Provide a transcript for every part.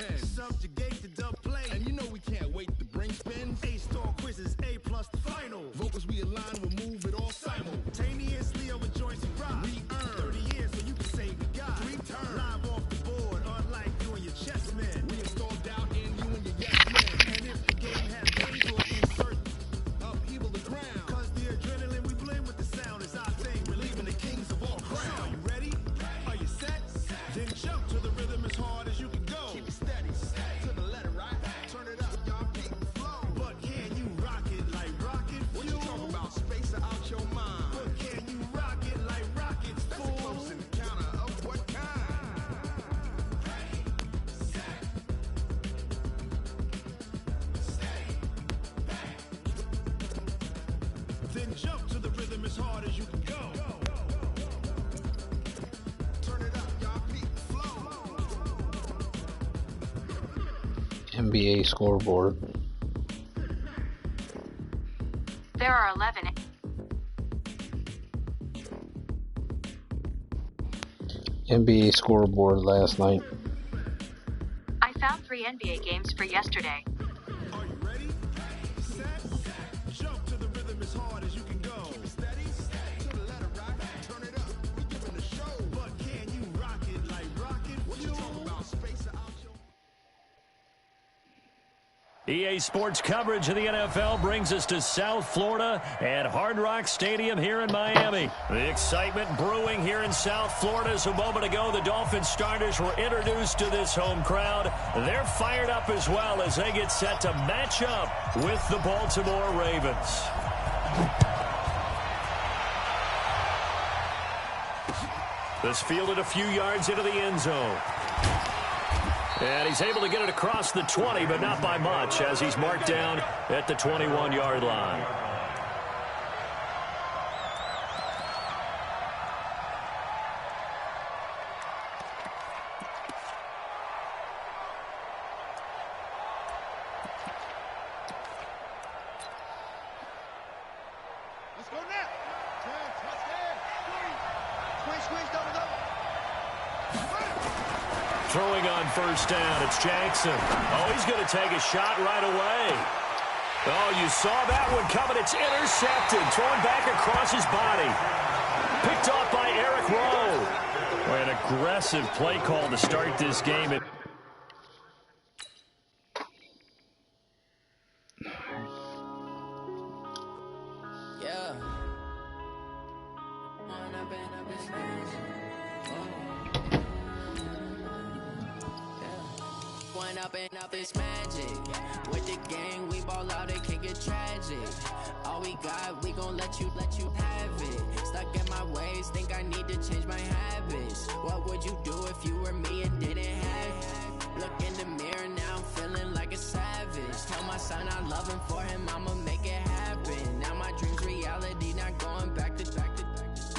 pen. Subjugate the dub play. And you know we can't wait to bring spins. A-star quizzes, A+ the final. Vocals we align, we'll move it all simultaneously over joints and rhymes. We earn 30 years so you can say we got 3 turns. Live off the board, unlike you and your chess men. We install doubt in you and your yes men. And if the game has games, we'll insert upheaval the ground. Cause the adrenaline we blend with the sound is our thing. Relieving the kings of all crowns. Are you ready? Are you set? Then jump to the rhythm as hard as you can go. Keep it steady, to the letter, right? Turn it up, y'all keep the flow. But can you rock it like rocket fuel? What you talking about? Space out your mind. But can you rock it like rockets, fool? That's a close encounter of what kind? Then jump to the rhythm as hard as you can go. Turn it up, y'all keep the flow. NBA scoreboard. There are 11. NBA scoreboard last night. I found 3 NBA games for yesterday. Are you ready? Set. Jump to the rhythm as hard as you can go. Keep it steady. To the letter, right? Turn it up. We giving the show. But can you rock it like rocket fuel? What you talking about? Space out your... EA Sports coverage of the NFL brings us to South Florida at Hard Rock Stadium here in Miami. The excitement brewing here in South Florida as a moment ago the Dolphins starters were introduced to this home crowd. They're fired up as well as they get set to match up with the Baltimore Ravens. This fielded a few yards into the end zone. And he's able to get it across the 20, but not by much, as he's marked down at the 21-yard line. Let's go now. Squish, double. Throwing on first down, it's Jackson. Oh, he's going to take a shot right away. Oh, you saw that one coming. It's intercepted. Thrown back across his body. Picked off by Eric Rowe. An aggressive play call to start this game. Up is magic. With the gang, we ball out, it can get tragic. All we got, we gon' let you have it. Stuck in my ways, think I need to change my habits. What would you do if you were me and didn't have it? Look in the mirror, now I'm feeling like a savage. Tell my son I love him, for him I'ma make it happen. Now my dream's reality, not going back to.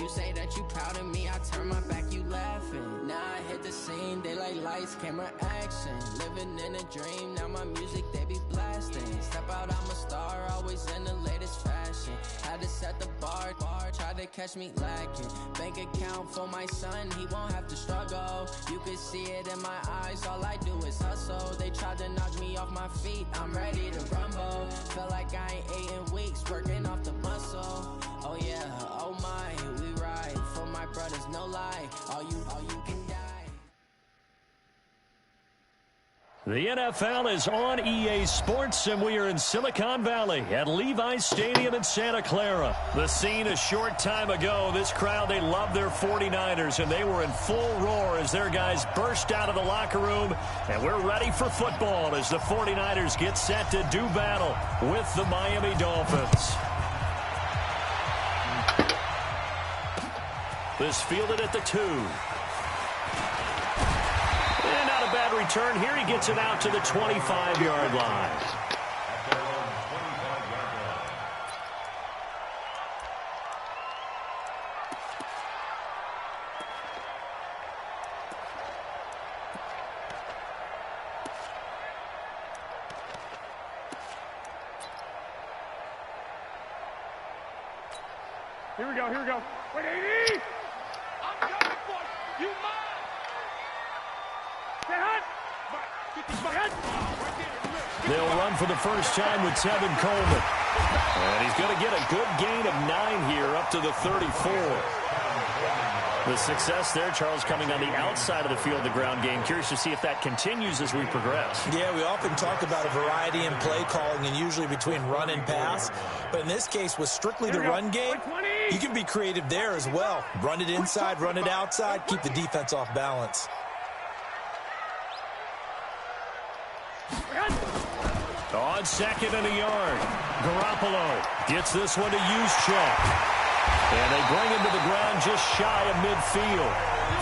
You say that you proud of me, I turn my back, you laughing. Now I hit the scene, they like lights, camera, action. Living in a dream, now my music, they be blasting. Step out, I'm a star, always in the latest fashion. Had to set the bar, try to catch me lacking. Bank account for my son, he won't have to struggle. You can see it in my eyes, all I do is hustle. They tried to knock me off my feet, I'm ready to rumble. Feel like I ain't ate in weeks, working off the muscle. Oh yeah, oh my, we ride for my brothers, no lie. All you can die. The NFL is on EA Sports, and we are in Silicon Valley at Levi's Stadium in Santa Clara. The scene a short time ago, this crowd, they love their 49ers, and they were in full roar as their guys burst out of the locker room. And we're ready for football as the 49ers get set to do battle with the Miami Dolphins. This fielded at the 2. And not a bad return here. He gets it out to the 25-yard line. Here we go. Wait, 80! I'm coming for you. You mine! Say hot! They'll run for the first time with Tevin Coleman. And he's going to get a good gain of 9 here up to the 34. The success there, Charles, coming on the outside of the field, the ground game. Curious to see if that continues as we progress. Yeah, we often talk about a variety in play calling and usually between run and pass. But in this case, with strictly the run game, you can be creative there as well. Run it inside, run it outside, keep the defense off balance. On second and a yard, Garoppolo gets this one to Juszczyk. And they bring him to the ground just shy of midfield.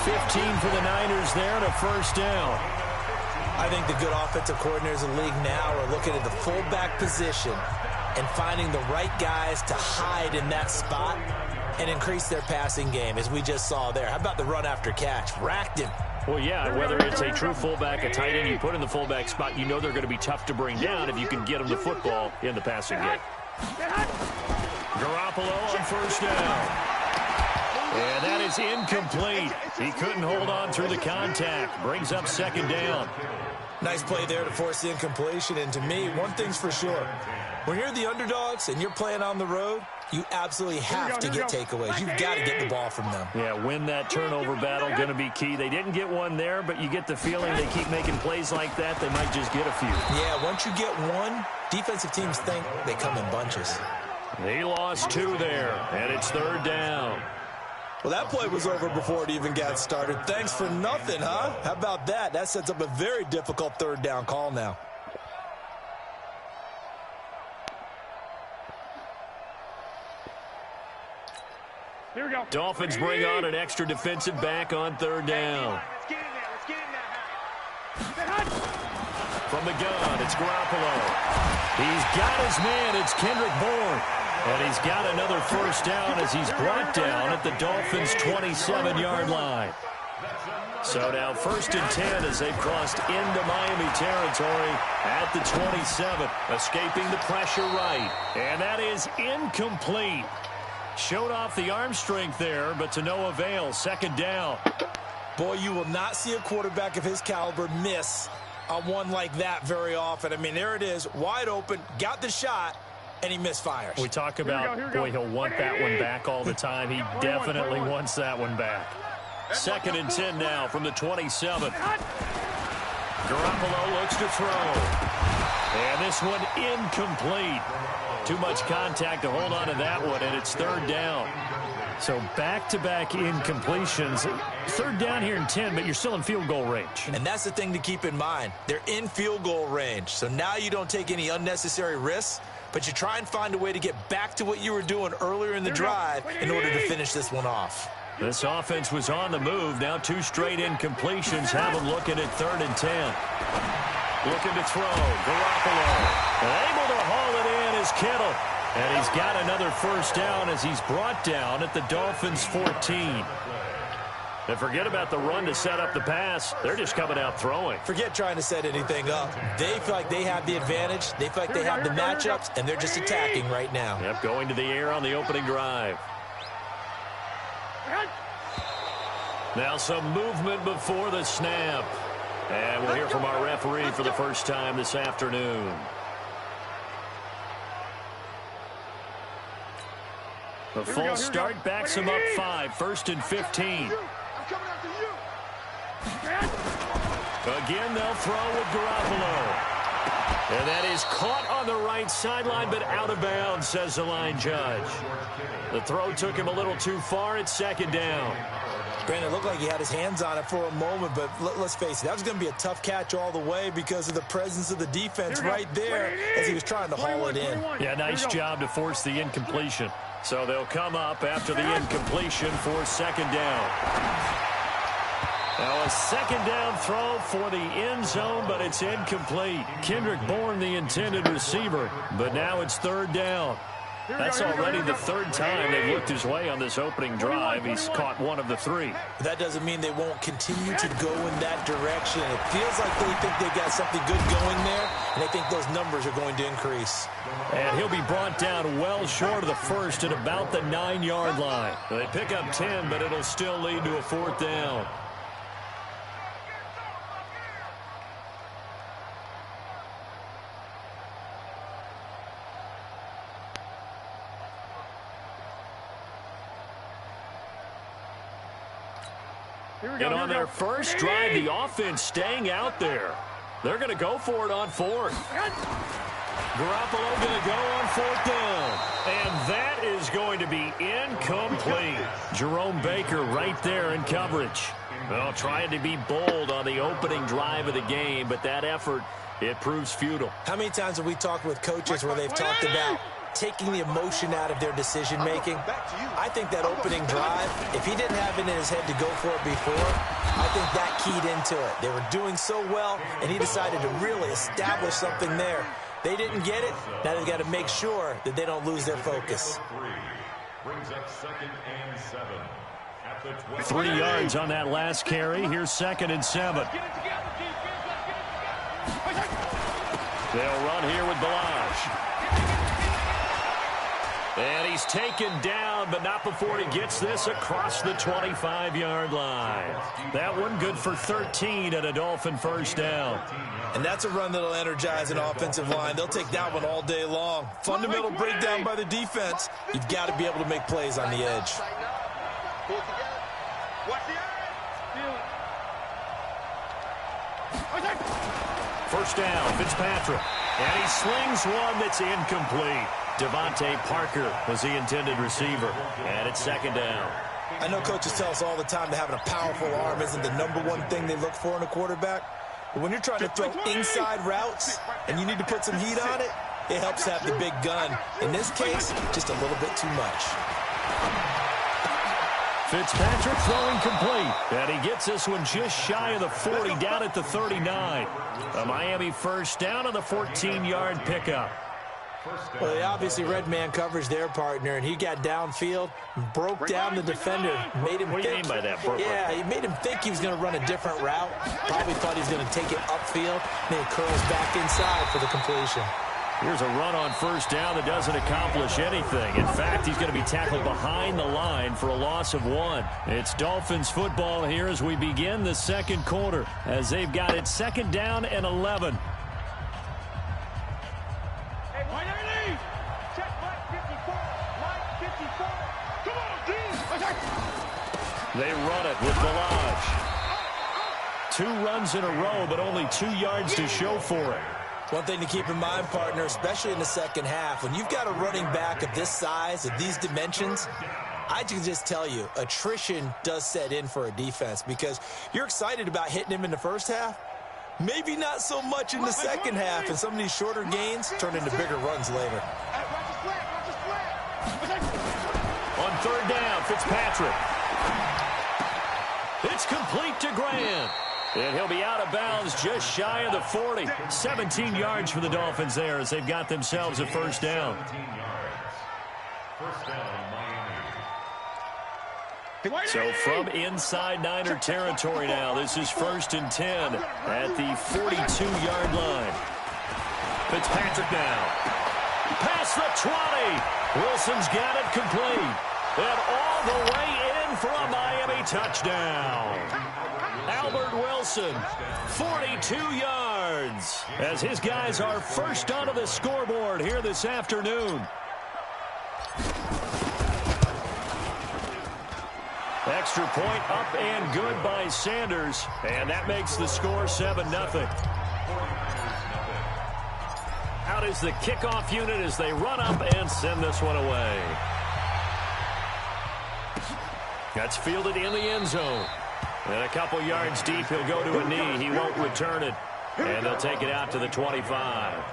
15 for the Niners there and a first down. I think the good offensive coordinators in the league now are looking at the fullback position and finding the right guys to hide in that spot and increase their passing game, as we just saw there. How about the run after catch? Racked him. Well, yeah, whether it's a true fullback, a tight end you put in the fullback spot, you know they're going to be tough to bring down if you can get them the football in the passing game. Garoppolo on first down. And that is incomplete. He couldn't hold on through the contact. Brings up second down. Nice play there to force the incompletion. And to me, one thing's for sure. When you're the underdogs and you're playing on the road, you absolutely have to get takeaways. You've got to get the ball from them. Yeah, win that turnover battle, going to be key. They didn't get one there, but you get the feeling they keep making plays like that, they might just get a few. Yeah, once you get one, defensive teams think they come in bunches. He lost 2 there, and it's third down. Well, that play was over before it even got started. Thanks for nothing, huh? How about that? That sets up a very difficult third down call now. Here we go. Dolphins bring on an extra defensive back on third down. Let's get in there. Let's get in there. From the gun, it's Garoppolo. He's got his man. It's Kendrick Bourne. And he's got another first down as he's brought down at the Dolphins' 27-yard line. So now 1st and 10 as they've crossed into Miami territory at the 27. Escaping the pressure right. And that is incomplete. Showed off the arm strength there, but to no avail. Second down. Boy, you will not see a quarterback of his caliber miss on one like that very often. I mean, there it is, wide open, got the shot, and he misfires. We talk about, boy, he'll want that one back all the time. He definitely wants that one back. 2nd and 10 now from the 27. Garoppolo looks to throw. And this one incomplete. Too much contact to hold on to that one, and it's third down. So back-to-back incompletions. Third down here in 10, but you're still in field goal range. And that's the thing to keep in mind. They're in field goal range. So now you don't take any unnecessary risks, but you try and find a way to get back to what you were doing earlier in the drive in order to finish this one off. This offense was on the move. Now 2 straight incompletions have them looking at 3rd and 10. Looking to throw. Garoppolo. Able to haul it in is Kittle. And he's got another first down as he's brought down at the Dolphins' 14. And forget about the run to set up the pass. They're just coming out throwing. Forget trying to set anything up. They feel like they have the advantage. They feel like they have the matchups, and they're just attacking right now. Yep, going to the air on the opening drive. Now some movement before the snap. And we'll hear from our referee for the first time this afternoon. The false start backs him up 5. 1st and 15. Again, they'll throw with Garoppolo. And that is caught on the right sideline, but out of bounds, says the line judge. The throw took him a little too far. It's 2nd down. Brandon, it looked like he had his hands on it for a moment, but let's face it, that was going to be a tough catch all the way because of the presence of the defense right there as he was trying to haul it in. Yeah, nice job to force the incompletion. So they'll come up after the incompletion for 2nd down. Now a 2nd down throw for the end zone, but it's incomplete. Kendrick Bourne, the intended receiver, but now it's 3rd down. That's already the 3rd time they've looked his way on this opening drive. He's caught 1 of the 3. That doesn't mean they won't continue to go in that direction. It feels like they think they got something good going there, and they think those numbers are going to increase. And he'll be brought down well short of the 1st at about the 9-yard line. They pick up 10, but it'll still lead to a 4th down. And on their first drive, the offense staying out there. They're going to go for it on fourth. Garoppolo going to go on fourth down. And that is going to be incomplete. Jerome Baker right there in coverage. Well, trying to be bold on the opening drive of the game, but that effort, it proves futile. How many times have we talked with coaches where they've talked about taking the emotion out of their decision-making? I think that opening drive, if he didn't have it in his head to go for it before, I think that keyed into it. They were doing so well, and he decided to really establish something there. They didn't get it. Now they've got to make sure that they don't lose their focus. Brings up 2nd and 7 at the 12. 3 yards on that last carry. Here's 2nd and 7. They'll run here with Balazs. And he's taken down, but not before he gets this across the 25-yard line. That one good for 13 and a Dolphin first down. And that's a run that'll energize an offensive line. They'll take that one all day long. Fundamental breakdown by the defense. You've got to be able to make plays on the edge. First down, Fitzpatrick. And he slings one that's incomplete. Devontae Parker was the intended receiver. And it's 2nd down. I know coaches tell us all the time that having a powerful arm isn't the #1 thing they look for in a quarterback. But when you're trying to throw inside routes and you need to put some heat on it, it helps have the big gun. In this case, just a little bit too much. Fitzpatrick throwing complete. And he gets this one just shy of the 40, down at the 39. A Miami first down on the 14-yard pickup. Well, they obviously read man coverage their partner, and he got downfield, broke down the defender, made him What do you mean by that, Brooke? Yeah, he made him think he was going to run a different route. Probably thought he was going to take it upfield, then he curls back inside for the completion. Here's a run on first down that doesn't accomplish anything. In fact, he's going to be tackled behind the line for a loss of 1. It's Dolphins football here as we begin the second quarter, as they've got it 2nd down and 11. They run it with Balazs. 2 runs in a row, but only 2 yards to show for it. One thing to keep in mind, partner, especially in the second half, when you've got a running back of this size, of these dimensions, I can just tell you, attrition does set in for a defense because you're excited about hitting him in the first half. Maybe not so much in the second half, and some of these shorter gains turn into bigger runs later. On 3rd down, Fitzpatrick. It's complete to Grant. And he'll be out of bounds just shy of the 40. 17 yards for the Dolphins there as they've got themselves a first down. First down, Miami. So from inside Niner territory now, this is 1st and 10 at the 42-yard line. Fitzpatrick now. Past the 20. Wilson's got it complete. And all the way in for a Miami touchdown. Albert Wilson, 42 yards, as his guys are first onto the scoreboard here this afternoon. Extra point up and good by Sanders, and that makes the score 7-0. Out is the kickoff unit as they run up and send this one away. That's fielded in the end zone. And a couple yards deep, he'll go to a knee. He won't return it. And they'll take it out to the 25.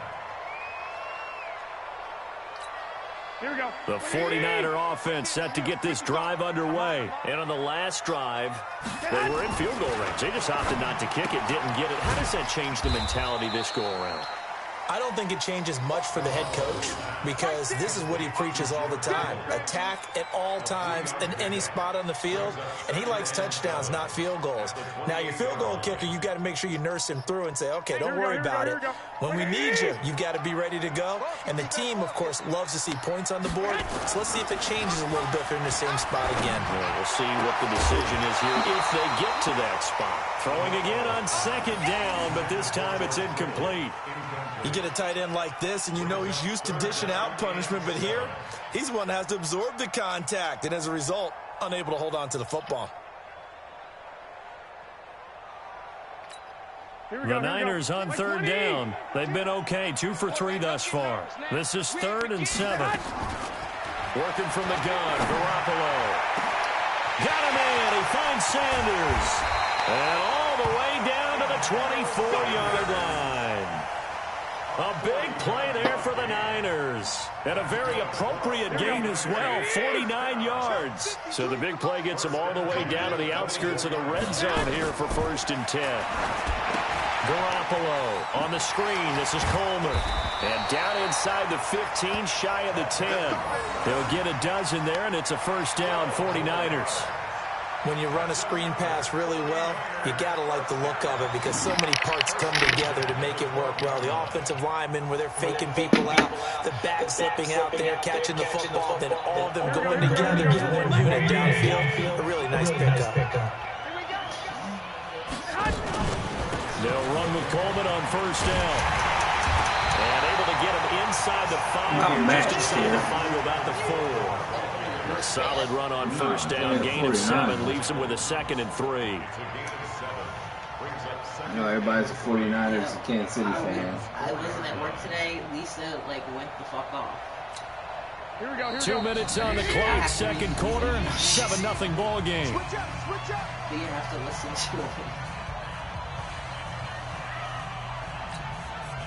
Here we go. The 49er offense set to get this drive underway. And on the last drive, they were in field goal range. They just opted not to kick it, didn't get it. How does that change the mentality this go around? I don't think it changes much for the head coach because this is what he preaches all the time. Attack at all times in any spot on the field, and he likes touchdowns, not field goals. Now, your field goal kicker, you've got to make sure you nurse him through and say, okay, don't worry about it. When we need you, you've got to be ready to go. And the team, of course, loves to see points on the board. So let's see if it changes a little bit if they're in the same spot again. Well, we'll see what the decision is here if they get to that spot. Throwing again on 2nd down, but this time it's incomplete. You get a tight end like this, and you know he's used to dishing out punishment, but here, he's the one that has to absorb the contact, and as a result, unable to hold on to the football. The Niners on third down. They've been okay, 2 for 3 thus far. This is 3rd and 7. Working from the gun, Garoppolo. Got him in. He finds Sanders. And all the way down to the 24-yard line. A big play there for the Niners. And a very appropriate gain as well, 49 yards. So the big play gets them all the way down to the outskirts of the red zone here for 1st and 10. Garoppolo on the screen. This is Coleman. And down inside the 15, shy of the 10. They'll get a dozen there, and it's a 1st down, 49ers. When you run a screen pass really well, you got to like the look of it because so many parts come together to make it work well. The offensive linemen, where they're faking people out, the back slipping out there, catching the football, then all of them going together as one unit downfield. A really nice pickup. They'll run with Coleman on 1st down. And able to get him inside the 5, just inside the 5 to about the 4. A solid run on 1st down, gain of 7, leaves him with a 2nd and 3. I know everybody's a 49ers and Kansas City fan. I wasn't at work today. Lisa, went the fuck off. Here we go. 2 minutes on the clock, 2nd quarter, 7-0 ball game. Switch up. But you have to listen to it.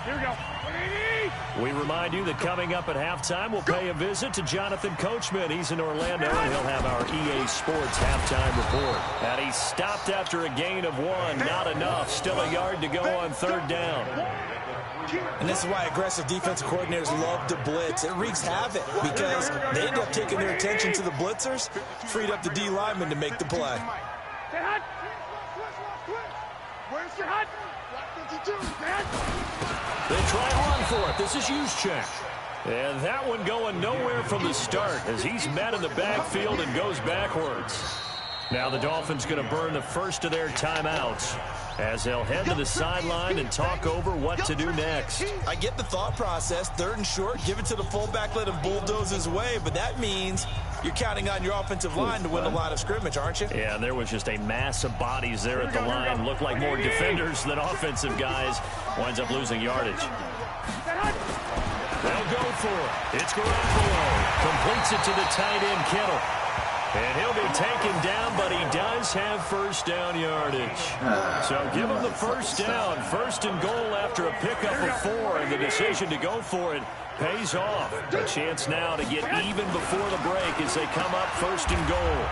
Here we go. We remind you that coming up at halftime, we'll pay a visit to Jonathan Coachman. He's in Orlando, and he'll have our EA Sports halftime report. And he stopped after a gain of 1. Not enough. Still a yard to go on 3rd down. And this is why aggressive defensive coordinators love to blitz. It wreaks havoc because they end up taking their attention to the blitzers, freed up the D lineman to make the play. Where's your hut? They try to run for it. This is Juszczyk. And that one going nowhere from the start as he's met in the backfield and goes backwards. Now the Dolphins going to burn the first of their timeouts as they'll head to the sideline and talk over what to do next. I get the thought process. 3rd and short, give it to the fullback, let him bulldoze his way, but that means you're counting on your offensive line to win a line of scrimmage, aren't you? Yeah, and there was just a mass of bodies there at the line. Looked like more defenders than offensive guys. Winds up losing yardage. They'll go for it. It's Garoppolo. Completes it to the tight end, Kittle. And he'll be taken down, but he does have 1st down yardage. So give him the 1st down. 1st and goal after a pickup of 4, and the decision to go for it pays off. A chance now to get even before the break as they come up 1st and goal.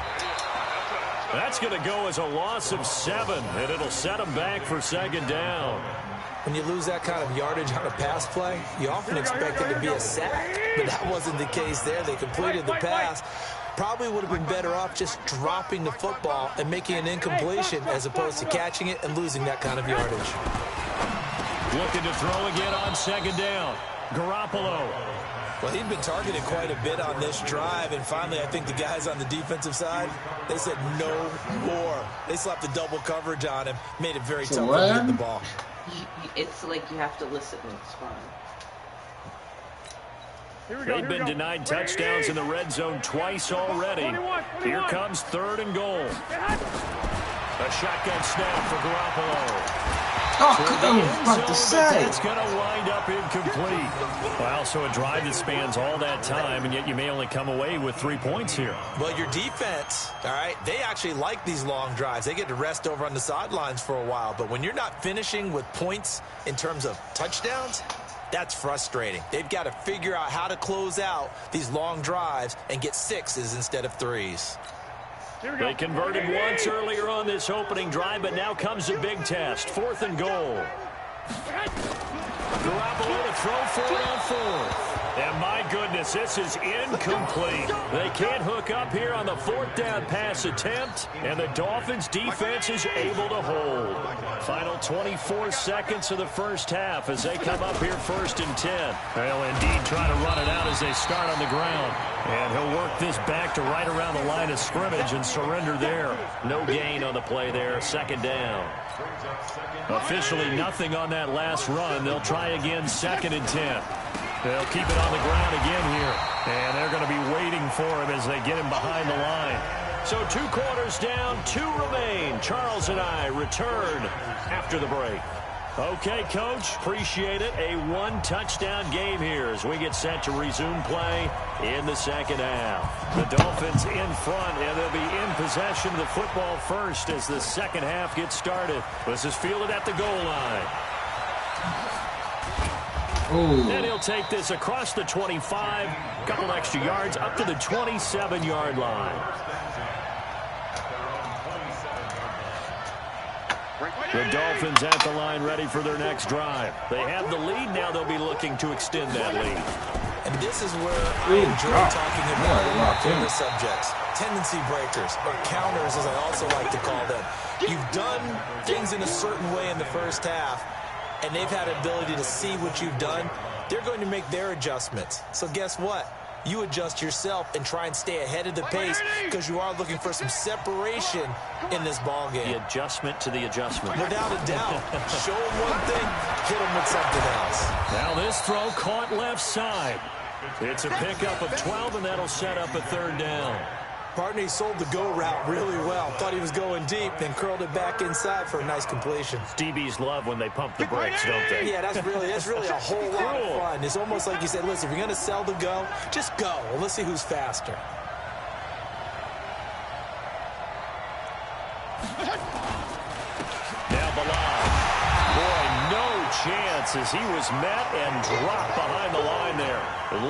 That's going to go as a loss of 7, and it'll set them back for 2nd down. When you lose that kind of yardage on a pass play, you often expect it to be a sack, but that wasn't the case there. They completed the pass. Probably would have been better off just dropping the football and making an incompletion as opposed to catching it and losing that kind of yardage. Looking to throw again on 2nd down. Garoppolo. Well, he'd been targeted quite a bit on this drive, and finally I think the guys on the defensive side, they said no more. They slapped the double coverage on him, made it very tough to get the ball. It's like you have to listen. It's fine. They've been denied touchdowns in the red zone twice already. Here comes 3rd and goal. A shotgun snap for Garoppolo. Oh, I was about to say. It's going to wind up incomplete. Well, so a drive that spans all that time, and yet you may only come away with 3 points here. Well, your defense, all right, they actually like these long drives. They get to rest over on the sidelines for a while. But when you're not finishing with points in terms of touchdowns, that's frustrating. They've got to figure out how to close out these long drives and get 6s instead of 3s. They converted once earlier on this opening drive, but now comes a big test. 4th and goal. Garoppolo to throw for it on 4th. And my goodness, this is incomplete. They can't hook up here on the 4th down pass attempt, and the Dolphins defense is able to hold. Final 24 seconds of the first half as they come up here 1st and 10. They'll indeed try to run it out as they start on the ground. And he'll work this back to right around the line of scrimmage and surrender there. No gain on the play there, 2nd down. Officially nothing on that last run. They'll try again 2nd and 10. They'll keep it on the ground again here. And they're going to be waiting for him as they get him behind the line. So 2 quarters down, 2 remain. Charles and I return after the break. Okay, Coach, appreciate it. A one-touchdown game here as we get set to resume play in the second half. The Dolphins in front, and they'll be in possession of the football first as the second half gets started. This is fielded at the goal line. Ooh. And he'll take this across the 25, a couple extra yards, up to the 27-yard line. The Dolphins at the line ready for their next drive. They have the lead. Now they'll be looking to extend that lead. And this is where I enjoy talking about one of my favorite subjects, tendency breakers, or counters as I also like to call them. You've done things in a certain way in the first half, and they've had ability to see what you've done. They're going to make their adjustments. So guess what? You adjust yourself and try and stay ahead of the pace because you are looking for some separation in this ball game. The adjustment to the adjustment. Without a doubt. Show them one thing, hit them with something else. Now this throw caught left side. It's a pickup of 12, and that'll set up a third down. Partner, he sold the go route really well. Thought he was going deep, then curled it back inside for a nice completion. DBs love when they pump the brakes, don't they? Yeah, that's really a whole lot of fun. It's almost like you said, listen, if you're going to sell the go, just go. Well, let's see who's faster. Now Bilal. Boy, no chance as he was met and dropped behind the line there.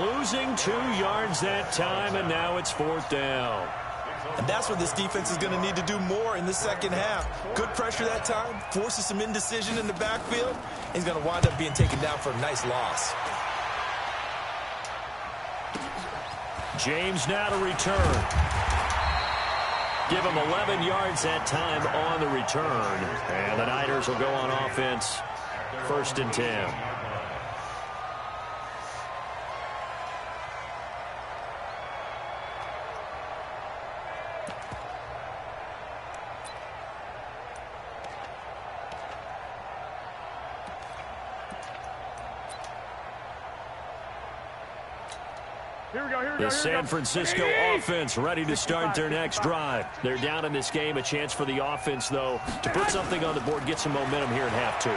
Losing 2 yards that time, and now it's fourth down. And that's what this defense is going to need to do more in the second half. Good pressure that time, forces some indecision in the backfield. He's going to wind up being taken down for a nice loss. James now to return. Give him 11 yards that time on the return. And the Niners will go on offense. 1st and 10. The San Francisco offense ready to start their next drive. They're down in this game. A chance for the offense, though, to put something on the board, get some momentum here in half 2.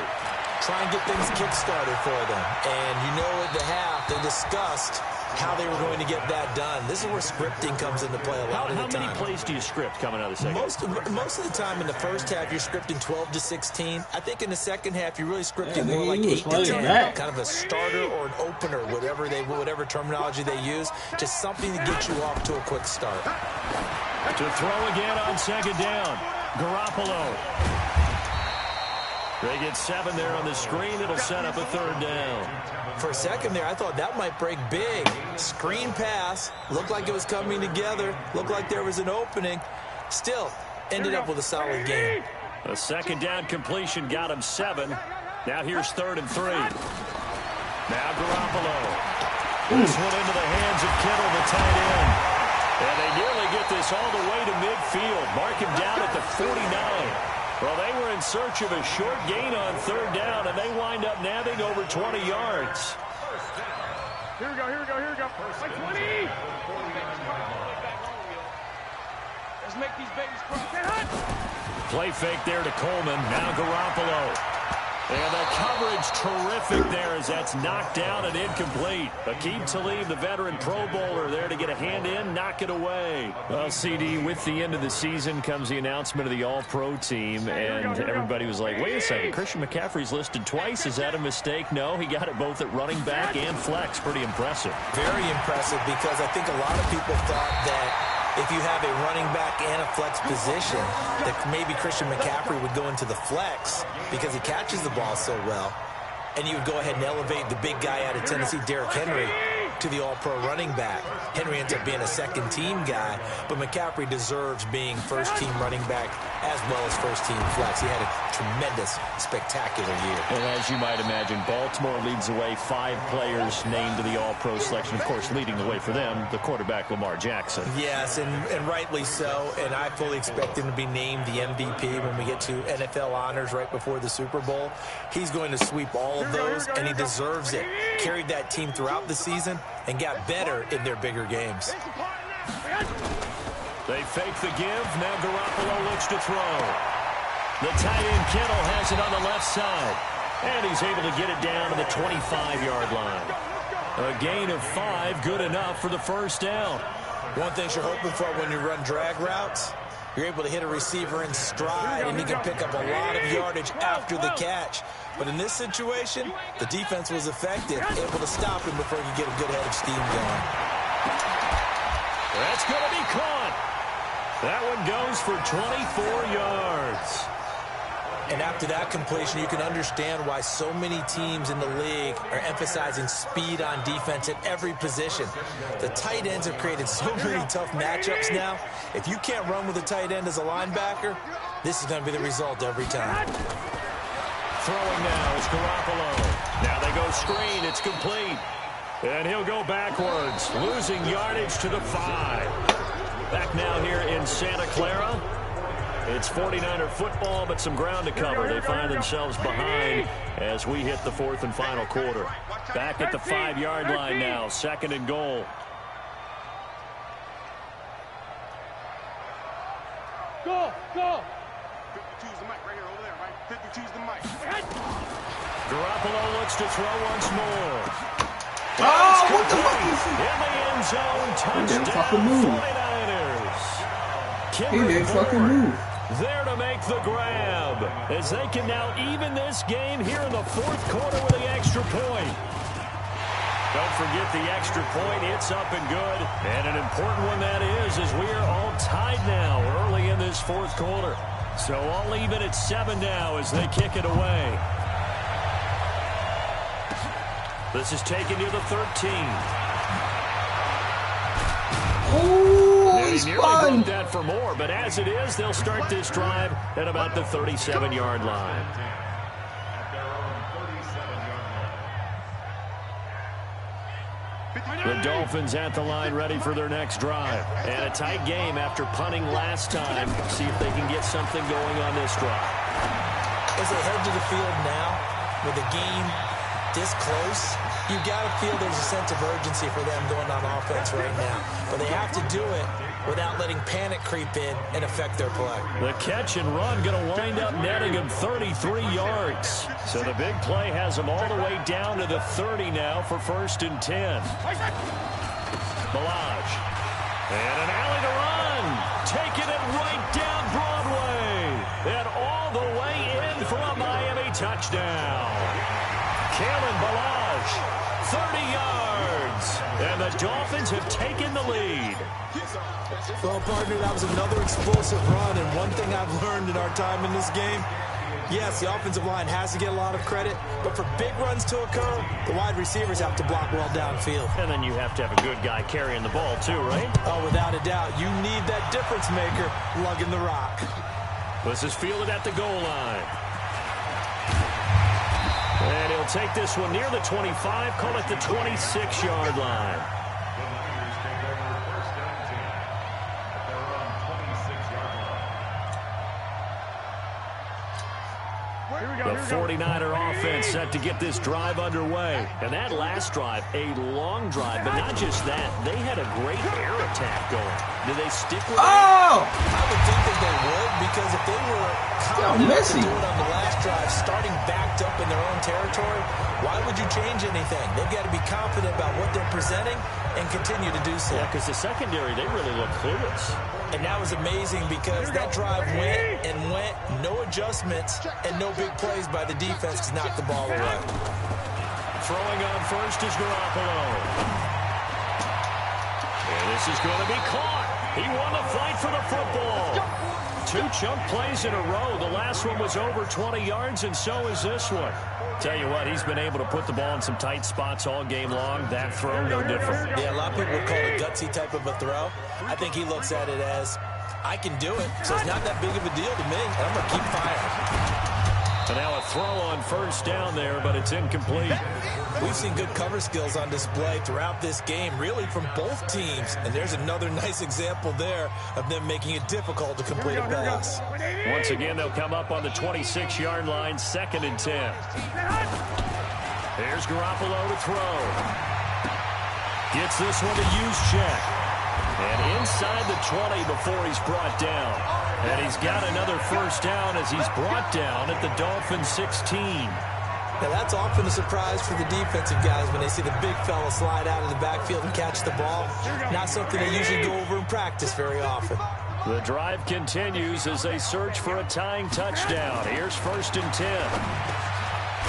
Try and get things kick-started for them. And you know at the half, they discussed how they were going to get that done. This is where scripting comes into play a lot of the time. How many plays do you script coming out of the second? Most of the time in the first half, you're scripting 12 to 16. I think in the second half, you're really scripting more like 8 to 10. Kind of a starter or an opener, whatever terminology they use. Just something to get you off to a quick start. To throw again on second down. Garoppolo. They get 7 there on the screen. It'll set up a third down. For a second there, I thought that might break big. Screen pass. Looked like it was coming together. Looked like there was an opening. Still, ended up with a solid game. A second down completion got him 7. Now here's 3rd and 3. Now Garoppolo. This one into the hands of Kittle, the tight end. And they nearly get this all the way to midfield. Mark him down at the 49. Well, they were in search of a short gain on 3rd down, and they wind up nabbing over 20 yards. Here we go. Like 20. Let's make these babies cry. Play fake there to Coleman. Now Garoppolo. And the coverage terrific there as that's knocked down and incomplete. Aqib Talib, the veteran Pro Bowler, there to get a hand in, knock it away. Well, CD, with the end of the season comes the announcement of the All-Pro team, and everybody was like, wait a second, Christian McCaffrey's listed twice. Is that a mistake? No, he got it both at running back and flex. Pretty impressive. Very impressive because I think a lot of people thought that if you have a running back and a flex position, that maybe Christian McCaffrey would go into the flex because he catches the ball so well. And you would go ahead and elevate the big guy out of Tennessee, Derrick Henry, to the all-pro running back. Henry ends up being a second-team guy, but McCaffrey deserves being first-team running back as well as first-team flex. He had a tremendous, spectacular year. And as you might imagine, Baltimore leads the way. 5 players named to the all-pro selection. Of course, leading the way for them, the quarterback Lamar Jackson. Yes, and rightly so. And I fully expect him to be named the MVP when we get to NFL honors right before the Super Bowl. He's going to sweep all of those, and he deserves it. Carried that team throughout the season and got better in their bigger games. They fake the give. Now Garoppolo looks to throw. The tight end Kittle has it on the left side. And he's able to get it down to the 25-yard line. A gain of 5, good enough for the first down. One thing you're hoping for when you run drag routes, you're able to hit a receiver in stride, and he can pick up a lot of yardage after the catch. But in this situation, the defense was effective, able to stop him before he could get a good head of steam going. That's going to be caught. That one goes for 24 yards. And after that completion, you can understand why so many teams in the league are emphasizing speed on defense at every position. The tight ends have created so many tough matchups now. If you can't run with a tight end as a linebacker, this is going to be the result every time. Throwing now is Garoppolo. Now they go screen. It's complete. And he'll go backwards, losing yardage to the 5. Back now here in Santa Clara. It's 49er football, but some ground to cover. They find themselves behind as we hit the 4th and final quarter. Back at the 5-yard line now, 2nd and goal. Go, go. 52's the mic right here, over there, right? 52's the mic. Garoppolo looks to throw once more. Oh, what the fuck is in the end zone, touchdown, fucking move. 49ers. He didn't fucking move. There to make the grab as they can now even this game here in the 4th quarter with the extra point. Don't forget the extra point. It's up and good. And an important one that is, as we are all tied now early in this 4th quarter. So all even at 7 now as they kick it away. This is taken near the 13. Oh, he nearly broke that for more, but as it is, they'll start this drive at about the 37-yard line. The Dolphins at the line ready for their next drive. And a tight game after punting last time. See if they can get something going on this drive. As they head to the field now, with the game this close, you got to feel there's a sense of urgency for them going on offense right now. But they have to do it without letting panic creep in and affect their play. The catch and run going to wind up netting him 33 yards. So the big play has them all the way down to the 30 now for 1st and 10. Balaj. And an alley to run. Taking it right down Broadway. And all the way in for a Miami touchdown. Kalen Balaj, 30 yards. And the Dolphins have taken the lead. Well, partner, that was another explosive run. And one thing I've learned in our time in this game, yes, the offensive line has to get a lot of credit, but for big runs to occur, the wide receivers have to block well downfield. And then you have to have a good guy carrying the ball too, right? Oh, without a doubt. You need that difference maker lugging the rock. This is fielded at the goal line. And he'll take this one near the 25, call it the 26-yard line. The 49er offense set to get this drive underway. And that last drive, a long drive, but not just that. They had a great air attack going. Do they stick with it? Oh! I would think that they would, because if they were confident to do it on the last drive, starting backed up in their own territory, why would you change anything? They've got to be confident about what they're presenting and continue to do so. Yeah, because the secondary, they really look clueless. And that was amazing because that drive went and went, no adjustments, and no big plays by the defense to knock the ball away. Throwing on first is Garoppolo. And this is going to be caught. He won the fight for the football. 2 chunk plays in a row. The last one was over 20 yards, and so is this one. Tell you what, he's been able to put the ball in some tight spots all game long. That throw, no different. Yeah, a lot of people would call it a gutsy type of a throw. I think he looks at it as, I can do it, so it's not that big of a deal to me, and I'm going to keep firing. And now a throw on first down there, but it's incomplete. We've seen good cover skills on display throughout this game, really from both teams. And there's another nice example there of them making it difficult to complete a pass. Once again, they'll come up on the 26-yard line, 2nd and 10. There's Garoppolo to throw. Gets this one to Juszczyk. And inside the 20 before he's brought down. And he's got another first down as he's brought down at the Dolphins 16. Now, that's often a surprise for the defensive guys when they see the big fella slide out of the backfield and catch the ball. Not something they usually go over in practice very often. The drive continues as they search for a tying touchdown. Here's 1st and 10.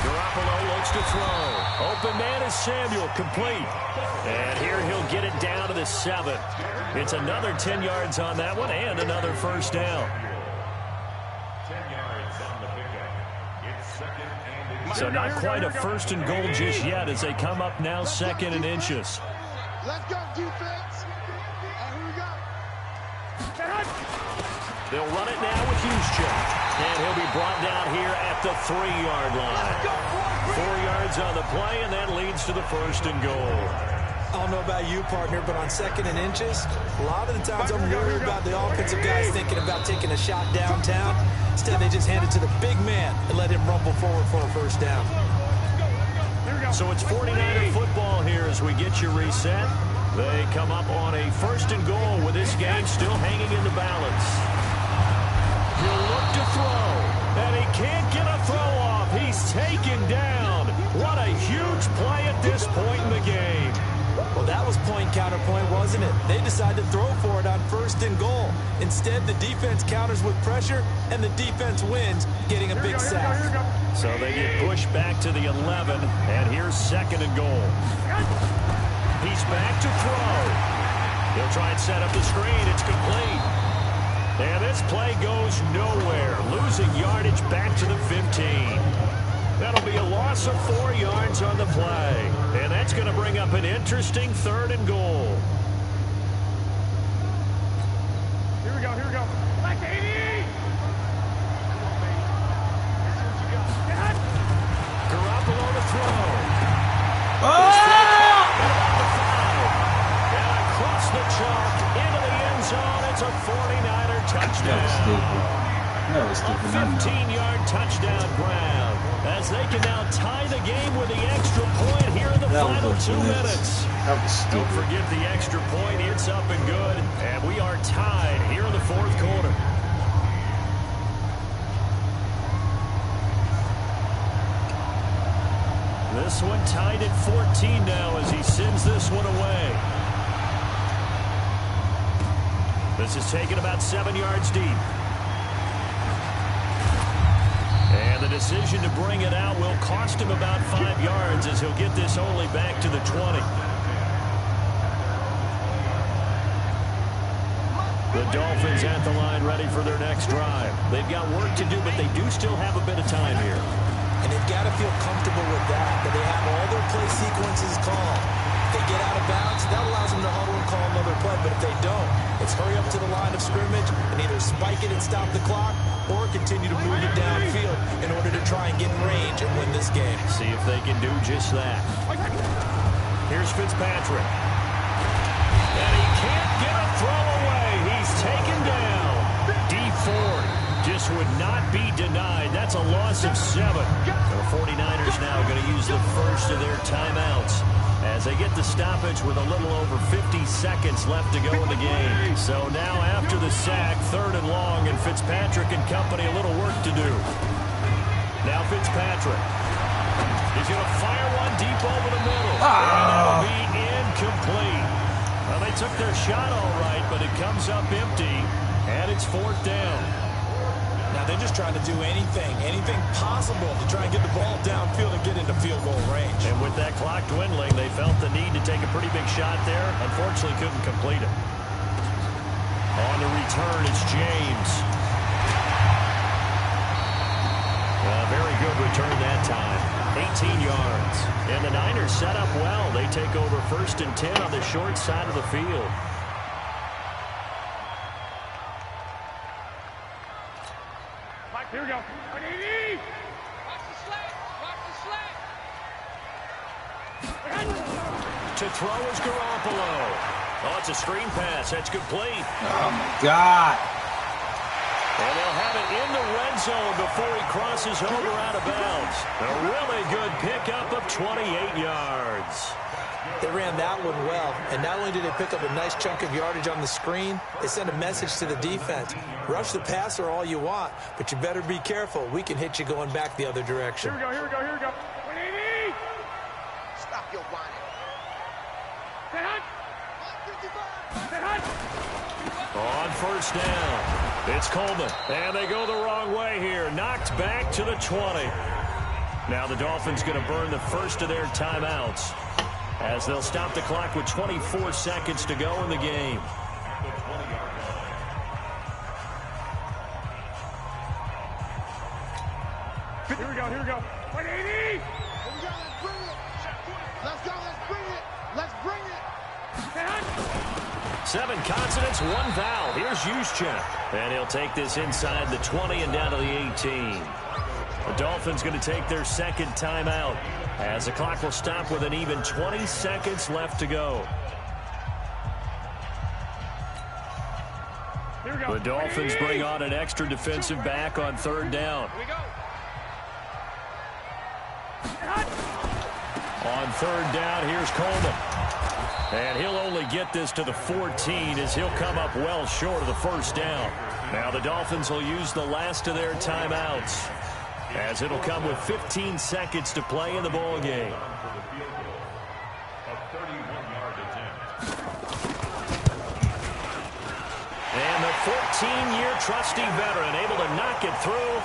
Garoppolo looks to throw. Open man is Samuel, complete. And here he'll get it down to the 7. It's another 10 yards on that one and another 1st down. 10 yards on the pickup. It's 2nd and So not quite a 1st and goal just yet as they come up now 2nd and inches. Let's go, defense. Here we go. They'll run it now with Juszczyk. And he'll be brought down here at the 3-yard line. 4 yards on the play, and that leads to the 1st and goal. I don't know about you, partner, but on 2nd and inches, a lot of the times I'm worried about the offensive guys thinking about taking a shot downtown. Instead, they just hand it to the big man and let him rumble forward for a 1st down. So it's 49er football here as we get you reset. They come up on a 1st and goal with this game still hanging in the balance. He'll look to throw, and he can't get a throw off. He's taken down. What a huge play at this point in the game. Well, that was point counterpoint, wasn't it? They decided to throw for it on 1st and goal. Instead, the defense counters with pressure, and the defense wins, getting a big sack. So they get pushed back to the 11, and here's 2nd and goal. He's back to throw. He'll try and set up the screen. It's complete. And this play goes nowhere, losing yardage back to the 15. That'll be a loss of 4 yards on the play. And that's going to bring up an interesting 3rd and goal. Here we go, here we go. Back to 80! Garoppolo to throw. Oh! And across the chalk into the end zone. It's a 49er touchdown. That was stupid. 15-yard touchdown grab as they can now tie the game with the extra point here in the final 2 minutes. That was stupid. Don't forget the extra point. It's up and good. And we are tied here in the 4th quarter. This one tied at 14 now as he sends this one away. This is taken about 7 yards deep. And the decision to bring it out will cost him about 5 yards as he'll get this only back to the 20. The Dolphins at the line ready for their next drive. They've got work to do, but they do still have a bit of time here. And they've got to feel comfortable with that they have all their play sequences called. If they get out of bounds, that allows them to huddle and call another play. But if they don't, it's hurry up to the line of scrimmage and either spike it and stop the clock or continue to move it downfield in order to try and get in range and win this game. See if they can do just that. Here's Fitzpatrick. And he can't get a throw away. He's taken down. D Ford just would not be denied. That's a loss of 7. The 49ers now going to use the first of their timeouts as they get the stoppage with a little over 50 seconds left to go in the game. So now after the sack, 3rd and long, and Fitzpatrick and company a little work to do. Now Fitzpatrick. He's going to fire one deep over the middle. And that'll be incomplete. Well, they took their shot all right, but it comes up empty, and it's 4th down. Now they're just trying to do anything possible to try and get the ball downfield and get into field goal range. And with that clock dwindling, they felt the need to take a pretty big shot there. Unfortunately, couldn't complete it. On the return, it's James. Very good return that time. 18 yards. And the Niners set up well. They take over 1st and 10 on the short side of the field. Here we go. 180! Watch the slant! Watch the slant! To throw is Garoppolo. Oh, it's a screen pass. That's complete. Oh, my God. And they'll have it in the red zone before he crosses over out of bounds. A really good pickup of 28 yards. They ran that one well, and not only did they pick up a nice chunk of yardage on the screen, they sent a message to the defense. Rush the passer all you want, but you better be careful. We can hit you going back the other direction. Here we go, here we go, here we go. On first down, it's Coleman, and they go the wrong way here. Knocked back to the 20. Now the Dolphins going to burn the first of their timeouts as they'll stop the clock with 24 seconds to go in the game. Here we go, here we go. 180! Here we go, let's bring it. Let's go, let's bring it. Let's bring it. 7 consonants, 1 vowel. Here's Juszczyk, and he'll take this inside the 20 and down to the 18. The Dolphins going to take their second timeout as the clock will stop with an even 20 seconds left to go. Here we go. The Dolphins bring on an extra defensive back on third down. Here we go. On third down, here's Coleman. And he'll only get this to the 14 as he'll come up well short of the first down. Now the Dolphins will use the last of their timeouts as it'll come with 15 seconds to play in the ball game. And the 14-year trusty veteran able to knock it through.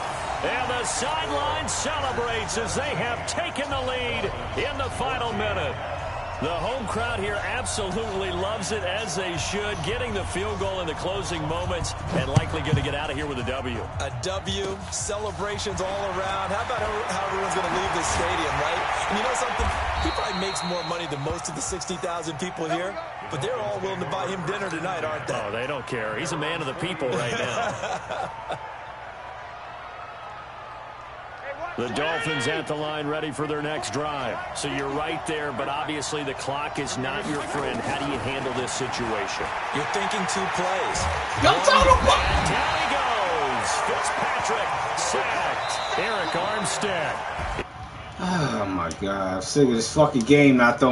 And the sideline celebrates as they have taken the lead in the final minute. The home crowd here absolutely loves it, as they should, getting the field goal in the closing moments and likely going to get out of here with a W. A W, celebrations all around. How about how everyone's going to leave this stadium, right? And you know something? He probably makes more money than most of the 60,000 people here, but they're all willing to buy him dinner tonight, aren't they? Oh, they don't care. He's a man of the people right now. The Dolphins at the line ready for their next drive. So you're right there, but obviously the clock is not your friend. How do you handle this situation? You're thinking 2 plays. Go total! And down he goes. Fitzpatrick sacked. Eric Armstead. Oh my God, I'm sick of this fucking game not throwing